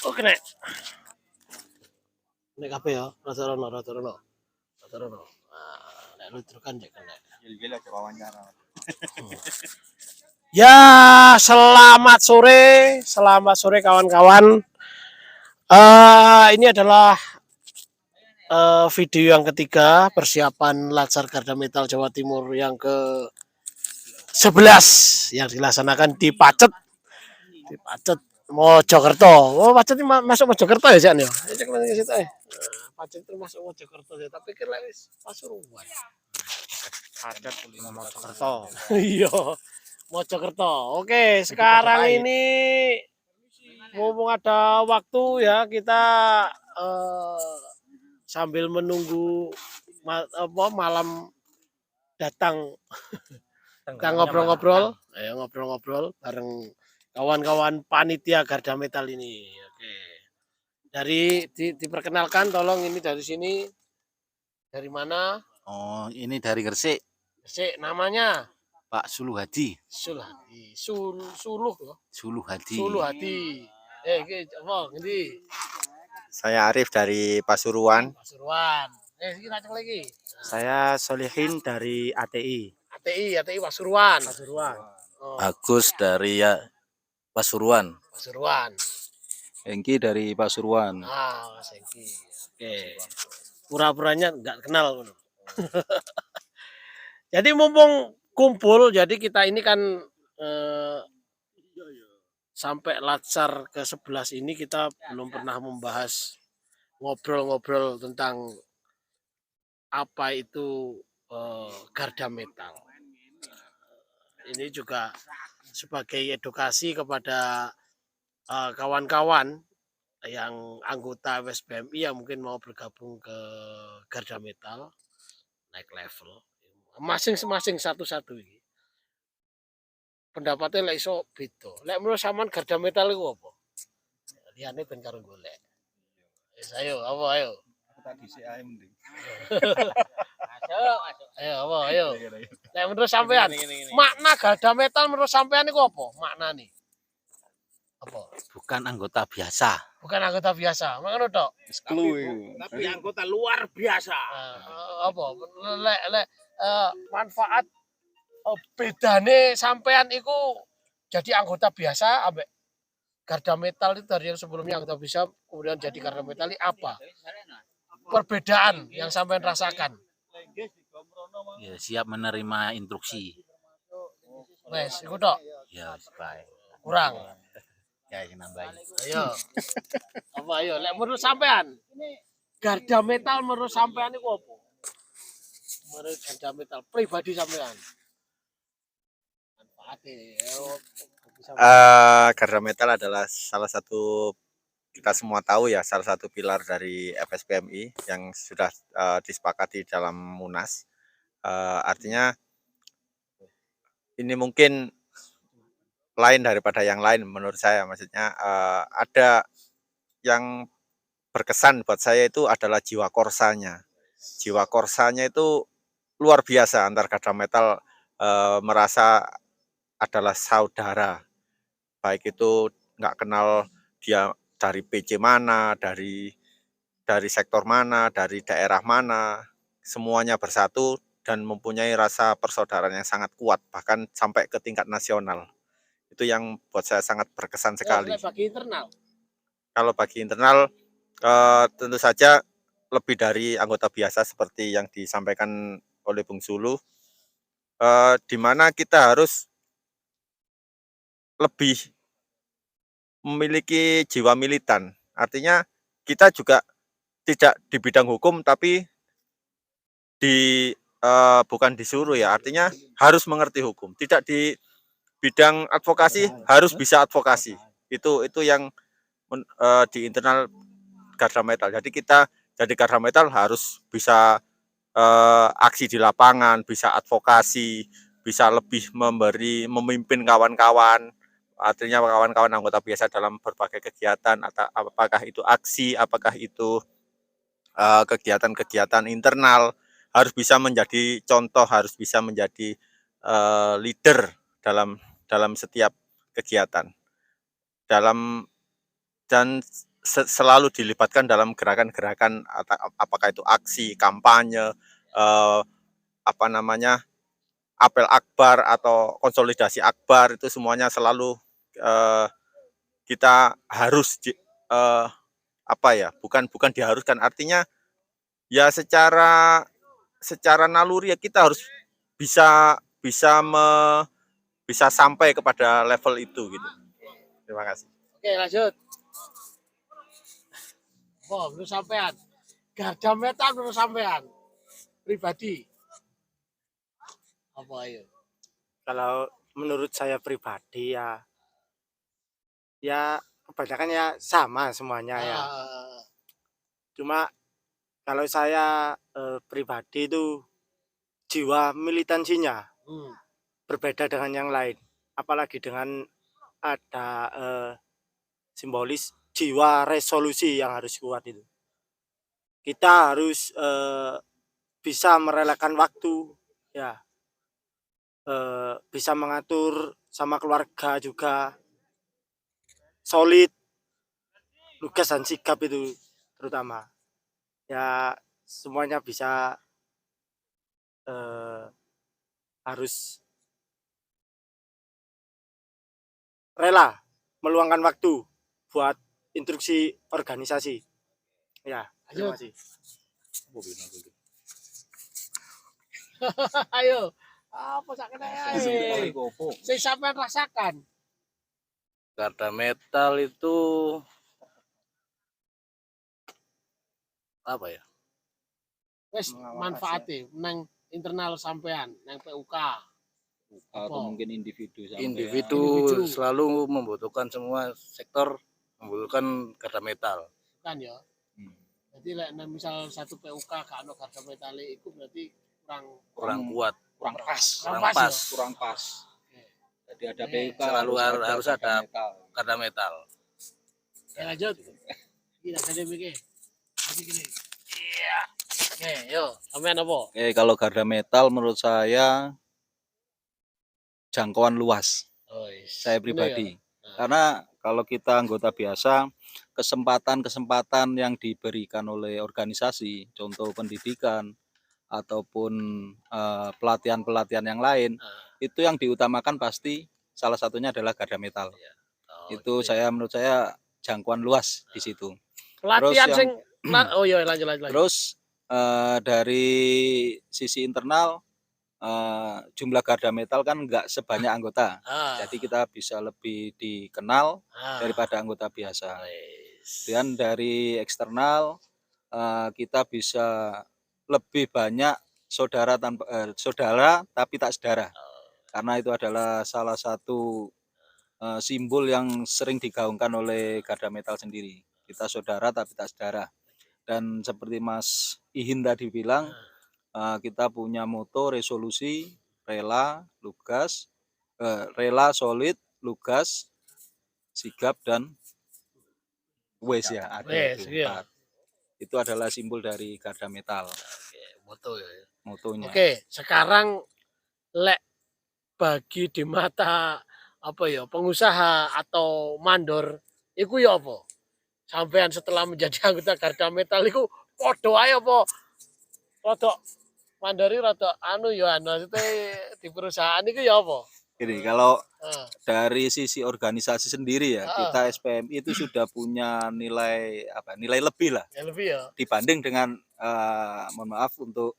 Oke nek. Nek kabeh ya, rada rono. Nek lu terukan jek nek. Gila coba wawancara. Ya, selamat sore kawan-kawan. Ini adalah video yang ketiga persiapan Latsar Garda Metal Jawa Timur yang ke 11 yang dilaksanakan di Pacet Mojokerto. Oh, Pacet ini masuk Mojokerto ya, Jan ya? Cek nang situ ae. Pacet itu masuk Mojokerto ya, tapi kira wis Pasuruan. Pacet Mojokerto. Iya, Mojokerto. Oke, sekarang ini mumpung ada waktu ya, kita sambil menunggu malam datang, kita ngobrol-ngobrol bareng kawan-kawan panitia Garda Metal ini. Oke. Diperkenalkan tolong, ini dari sini. Dari mana? Oh, ini dari Gresik. Gresik, namanya Pak Suluh Hadi. Suluh loh. Suluh Hadi. Suluh Hadi. Iki apa ngendi? Saya Arif dari Pasuruan. Pasuruan. Iki laceng lagi. Saya Solihin dari ATI. ATI Pasuruan. Oh, Agus dari Pasuruan. Pasuruan. Hengki dari Pasuruan. Mas Hengki. Oke. Pura-puranya nggak kenal. Jadi mumpung kumpul, jadi kita ini kan sampai Latsar ke-11 ini kita belum pernah membahas ngobrol-ngobrol tentang apa itu Garda Metal. Ini juga sebagai edukasi kepada kawan-kawan yang anggota WSBMI yang mungkin mau bergabung ke Garda Metal, naik level masing-masing satu-satu ini. Pendapatnya lek iso beda. Lek menurut sampean Garda Metal iku apa? Liyane ben karo golek. Wis ayo, ayo. Tadi si ae mending. Ayo. Lek menurut sampean, makna Garda Metal menurut sampean iku apa? Maknane? Apa? Bukan anggota biasa. Bukan anggota biasa. Ngono tok. Tapi anggota luar biasa. Apa? Lek manfaat bedane sampean iku jadi anggota biasa ambek Garda Metal itu dari yang sebelumnya anggota biasa kemudian jadi Garda Metal ini apa? Perbedaan yang sampean rasakan? Ya, siap menerima instruksi. Wes, iku tok. Ya, baik. Kurang. Ya, nambahin. Ayo. Lek menurut sampean Garda Metal menurut sampean iku apa? Menurut Garda Metal pribadi sampean. Garda Metal adalah salah satu, kita semua tahu ya, salah satu pilar dari FSBMI yang sudah disepakati dalam Munas. Artinya ini mungkin lain daripada yang lain menurut saya. Maksudnya ada yang berkesan buat saya itu adalah jiwa korsanya. Jiwa korsanya itu luar biasa antar Garda Metal, merasa adalah saudara. Baik itu nggak kenal dia dari PC mana, dari sektor mana, dari daerah mana, semuanya bersatu dan mempunyai rasa persaudaraan yang sangat kuat, bahkan sampai ke tingkat nasional. Itu yang buat saya sangat berkesan sekali. Kalau bagi internal, tentu saja lebih dari anggota biasa seperti yang disampaikan oleh Bung Suluh, di mana kita harus lebih memiliki jiwa militan. Artinya kita juga tidak di bidang hukum, tapi bukan disuruh ya, artinya harus mengerti hukum. Tidak di bidang advokasi harus bisa advokasi. Itu yang di internal Garda Metal. Jadi kita jadi Garda Metal harus bisa aksi di lapangan, bisa advokasi, bisa lebih memimpin kawan-kawan. Artinya kawan-kawan anggota biasa dalam berbagai kegiatan, atau apakah itu aksi, apakah itu kegiatan-kegiatan internal, harus bisa menjadi contoh, harus bisa menjadi leader dalam setiap kegiatan. Dan selalu dilibatkan dalam gerakan-gerakan apakah itu aksi, kampanye, eh, apa namanya, apel akbar atau konsolidasi akbar itu semuanya selalu eh, kita harus apa ya, bukan bukan diharuskan, artinya ya secara naluri ya kita harus bisa bisa bisa sampai kepada level itu gitu. Terima kasih. Oke, lanjut. Oh, menurut sampean. Garda metal menurut sampean. Pribadi. Apa ayo? Kalau menurut saya pribadi ya kebanyakan ya sama semuanya ya. Cuma kalau saya pribadi itu jiwa militansinya berbeda dengan yang lain. Apalagi dengan ada simbolis jiwa resolusi yang harus kuat itu. Kita harus bisa merelakan waktu, ya, bisa mengatur sama keluarga juga, solid, lugas dan sigap itu terutama. Ya semuanya bisa harus rela meluangkan waktu buat instruksi organisasi. Ya, terima kasih. Ayo. Apa sak kena ae? Sing sampean rasakan. Garda metal itu apa ya? Wes manfaate nang internal sampean, nang PUK. Atau mungkin individu sampai Individu selalu membutuhkan, semua sektor membutuhkan garda metal. Kan ya. Jadi lek misal satu PUK gak ono garda metal iku berarti kurang kuat, kurang pas. kurang pas. Jadi ada PUK Selalu harus ada metal. garda metal. Ya lanjut. Gila ada mikir. Masih gini. Iya. Oke, yuk. Sampean apa? Kalau garda metal menurut saya jangkauan luas. Saya pribadi. Karena kalau kita anggota biasa, kesempatan-kesempatan yang diberikan oleh organisasi, contoh pendidikan ataupun pelatihan-pelatihan yang lain, itu yang diutamakan pasti salah satunya adalah garda metal. Itu menurut saya jangkauan luas di situ. Pelatihan sing oh iya lanjut. Terus dari sisi internal jumlah garda metal kan nggak sebanyak anggota, jadi kita bisa lebih dikenal daripada anggota biasa. Dan dari eksternal kita bisa lebih banyak saudara tapi tak sedara, karena itu adalah salah satu simbol yang sering digaungkan oleh garda metal sendiri. Kita saudara tapi tak sedara. Dan seperti Mas Ihin tadi bilang, kita punya moto resolusi, rela, lugas, rela, solid, lugas, sigap, dan wes ya. Ada itu. Iya. Itu adalah simbol dari garda metal. Moto ya. Motonya. Oke, sekarang lek bagi di mata apa ya pengusaha atau mandor, iku ya apa? Sampean setelah menjadi anggota garda metal iku podo ae apa? Rada mandori rada maksudnya di perusahaan itu ya apa? Jadi kalau dari sisi organisasi sendiri ya, kita SPMI itu sudah punya nilai lebih lah. Ya lebih ya. Dibanding dengan mohon maaf untuk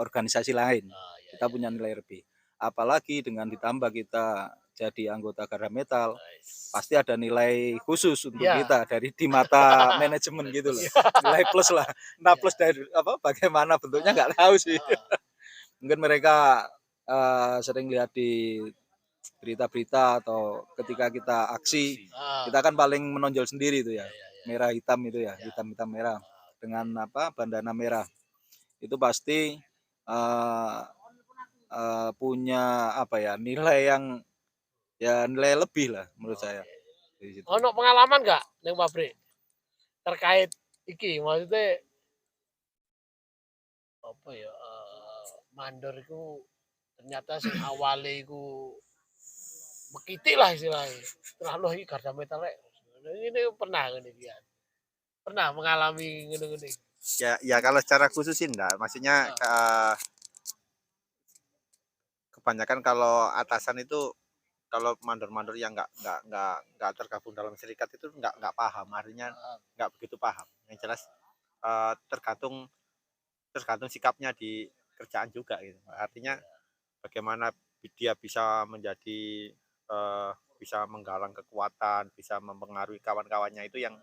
organisasi lain. Kita punya nilai lebih. Apalagi dengan ditambah kita jadi anggota garda metal, pasti ada nilai khusus untuk kita di mata manajemen gitu loh. Nilai plus lah. Nah plus dari bagaimana bentuknya nggak tahu sih. Mungkin mereka sering lihat di berita-berita atau ketika kita aksi, kita kan paling menonjol sendiri itu ya, merah hitam itu ya, hitam merah dengan bandana merah. Itu pasti punya nilai yang nilai lebih lah menurut saya. Ono pengalaman nggak neng pabrik terkait iki, maksudnya apa ya mandor itu ternyata sing awale iku mekitik lah istilahnya. Terlalu iki garda metal Ini pernah ngene iki. Pernah mengalami ngene-ngene. Ya kalau secara khusus sih enggak, maksudnya kebanyakan kalau atasan itu kalau mandor-mandor yang nggak tergabung dalam serikat itu nggak paham, artinya nggak begitu paham. Yang jelas tergantung tergantung sikapnya di kerjaan juga gitu. Artinya bagaimana dia bisa menjadi bisa menggalang kekuatan, bisa mempengaruhi kawan-kawannya itu yang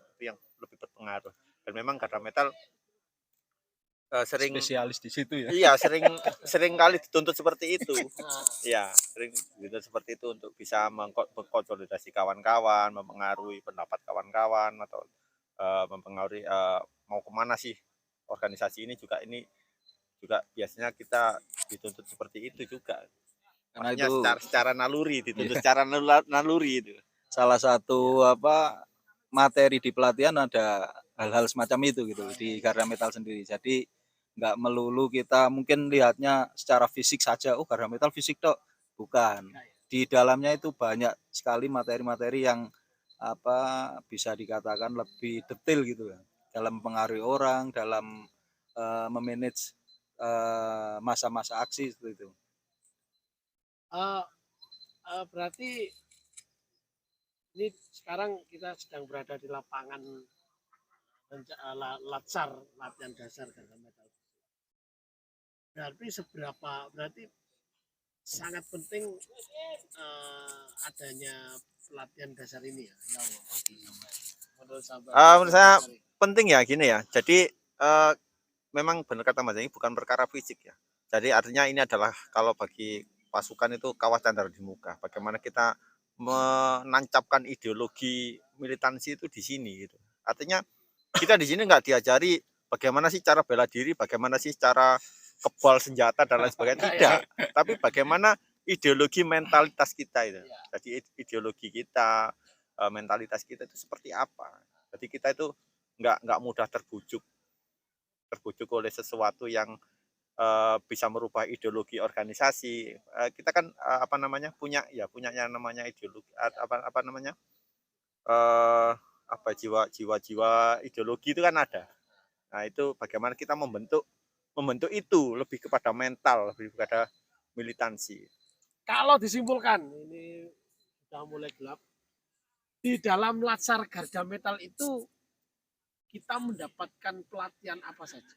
lebih berpengaruh. Dan memang Garda Metal sering Spesialis di situ ya. iya sering kali dituntut seperti itu. Ya, sering dituntut seperti itu untuk bisa mengkonsolidasi kawan-kawan, mempengaruhi pendapat kawan-kawan atau mempengaruhi mau kemana sih organisasi ini juga biasanya kita dituntut seperti itu juga. Karena Maksudnya itu secara naluri dituntut secara naluri itu. salah satu materi di pelatihan ada hal-hal semacam itu gitu di Garda Metal sendiri. Jadi nggak melulu kita mungkin lihatnya secara fisik saja, oh Garda Metal fisik tok, bukan. Di dalamnya itu banyak sekali materi-materi yang bisa dikatakan lebih detail gitu ya, dalam mempengaruhi orang, dalam memanage masa-masa aksi seperti itu. Berarti ini sekarang kita sedang berada di lapangan latsar latihan dasar Garda Metal. Berarti sangat penting adanya pelatihan dasar ini ya. Menurut saya penting ya gini ya. Jadi memang benar kata Mas, ini bukan perkara fisik ya. Jadi artinya ini adalah kalau bagi pasukan itu kawah candar di muka. Bagaimana kita menancapkan ideologi militansi itu di sini gitu. Artinya kita di sini nggak diajari bagaimana sih cara bela diri, bagaimana sih cara kebal senjata dan lain sebagainya, tidak. Tapi bagaimana ideologi mentalitas kita itu. Jadi ideologi kita, mentalitas kita itu seperti apa. Jadi kita itu nggak mudah terbujuk oleh sesuatu yang bisa merubah ideologi organisasi. Kita kan punya yang namanya ideologi jiwa ideologi itu kan ada. Nah itu bagaimana kita membentuk itu lebih kepada mental, lebih kepada militansi. Kalau disimpulkan, ini sudah mulai gelap. Di dalam latsar Garda Metal itu kita mendapatkan pelatihan apa saja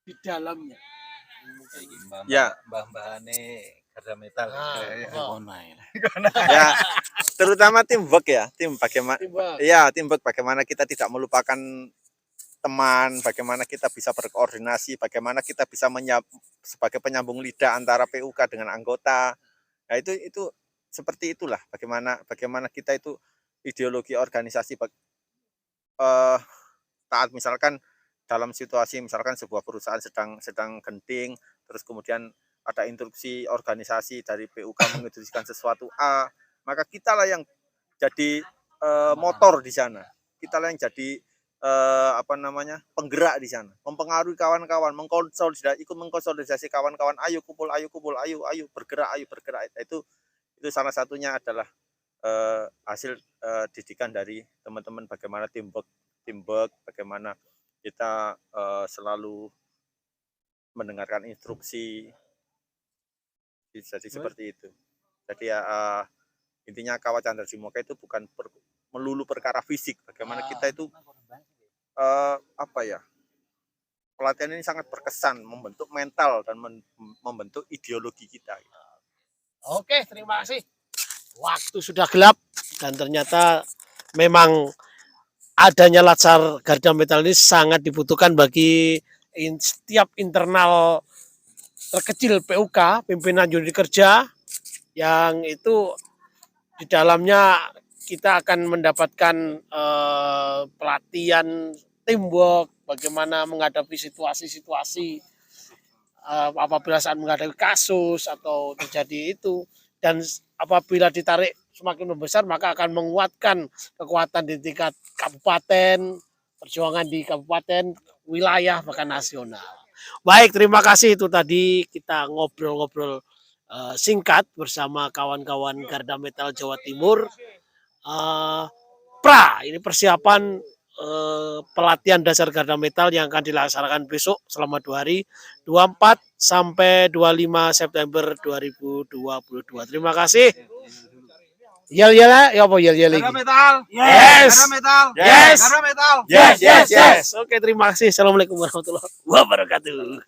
di dalamnya. Ya, mbah-mbahane Garda Metal. Ya, terutama teamwork ya, teamwork bagaimana kita tidak melupakan teman, bagaimana kita bisa berkoordinasi, bagaimana kita bisa sebagai penyambung lidah antara PUK dengan anggota. Nah, itu seperti itulah bagaimana kita itu ideologi organisasi taat misalkan dalam situasi misalkan sebuah perusahaan sedang genting, terus kemudian ada instruksi organisasi dari PUK menginstruksikan sesuatu A, maka kitalah yang jadi motor di sana. Kitalah yang jadi penggerak di sana, mempengaruhi kawan-kawan, ikut mengkonsolidasi kawan-kawan, ayo kumpul, ayo bergerak. Itu salah satunya adalah hasil didikan dari teman-teman bagaimana teamwork, bagaimana kita selalu mendengarkan instruksi. Jadi seperti itu. Jadi ya intinya kawah candar di muka itu bukan melulu perkara fisik, bagaimana kita itu pelatihan ini sangat berkesan membentuk mental dan membentuk ideologi kita. Oke, terima kasih. Waktu sudah gelap dan ternyata memang adanya latsar Garda Metal ini sangat dibutuhkan bagi setiap internal terkecil PUK, pimpinan unit kerja, yang itu di dalamnya kita akan mendapatkan pelatihan teamwork, bagaimana menghadapi situasi-situasi apabila saat menghadapi kasus atau terjadi itu, dan apabila ditarik semakin membesar maka akan menguatkan kekuatan di tingkat kabupaten, perjuangan di kabupaten, wilayah, bahkan nasional. Baik, terima kasih. Itu tadi kita ngobrol-ngobrol singkat bersama kawan-kawan Garda Metal Jawa Timur. Pra. Ini persiapan pelatihan dasar Garda Metal yang akan dilaksanakan besok selama 2 hari, 24 sampai 25 September 2022. Terima kasih. Yel ya apa yel lagi? Metal. Yes. Metal. Yes. Metal. Yes. Oke, terima kasih. Assalamualaikum warahmatullahi wabarakatuh.